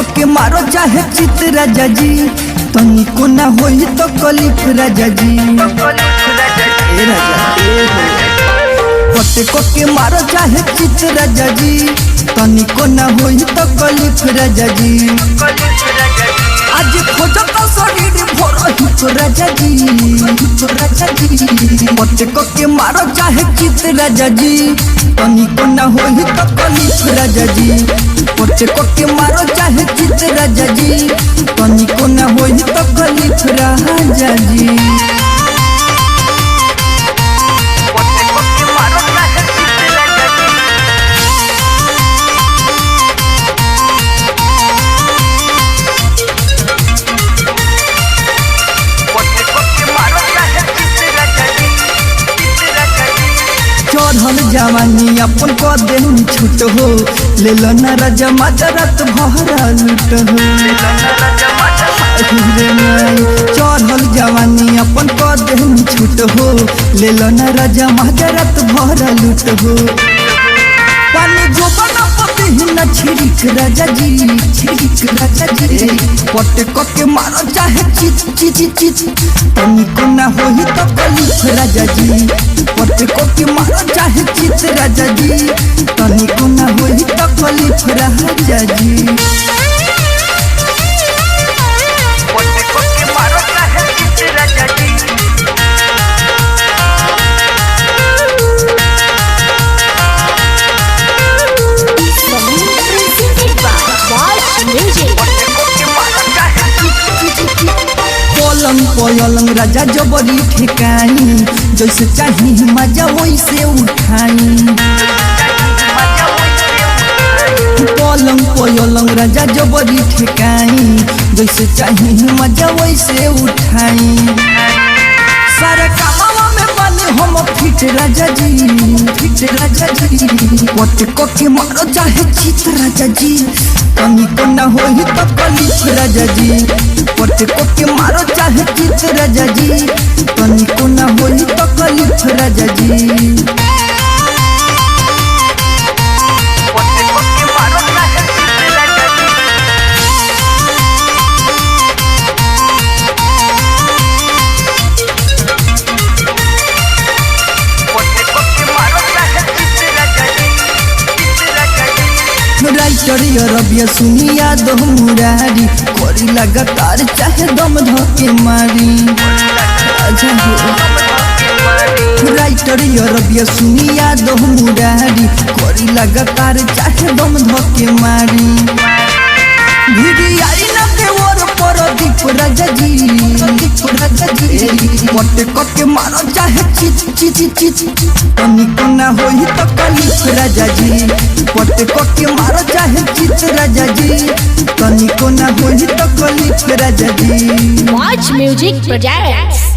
के मारो चाहे चित राजा जी, तनिको ना होई तो कलिफ राजा जी। ए राजा पटे के मारो चाहे चित राजा जी, तनिको ना होई तो कलिफ राजा जी। आज खोजो तो शरीर भोर हिप राजा जी, पटे के मारो चाहे चित राजा जी, तनिको ना होई तो कलिफ राजा जी। पटे के मारो चाहे चित राजा जी, तनिको ना होई तो कलिफ राजा जी। चढ़ल जवानी अपन कदेन छूट हो, ले लो ना राजा मजरत भरा लूट हो। चढ़ल जवानी अपन कदेन छूट हो, ले लो ना राजा मजरत भरा लूट हो। पानी जो बना पते न छिड़क राजा जी, छिड़क राजा जी। पटे के मारो चाहे चित चित चित, तनिको ना होई तो कलिफ राजा जी। पटे के मारो चाहे चित राजा जी, तनिको ना होई तो कलिफ राजा जी। पलंग राजा जबरी ठेकाई, जैसे चाहिए मजा वैसे उठाई। पलंग राजा जबरी ठेकाई, जैसे चाहिए मजा वैसे उठाई। सारा कामवा में बने हम फिट राजा जी, फिट राजा जी। पटे के मारो चाहे चित राजा जी, तनिको ना होई तो कलिफ राजा जी। पटे के मारो चाहे चित राजा जी, तनिको ना होई तो कलिफ राजा जी। राइटर रबिया सुनिया दो मुरारी, कोरी लगातार चाहे दम धके मारी। राइटर रबिया सुनिया दो मुरारी, कोरी लगातार चाहे दम धके मारी। भिड़ियाई ना देवर पर दीप राजा जी, दीप राजा जी। पटे के मारो चाहे चित चित चित, तनिको ना होई तो कलिफ राजा जी। पटे के मारो चाहे चित राजा जी, तनिको ना होई तो कलिफ राजा जी। Watch Music Projects।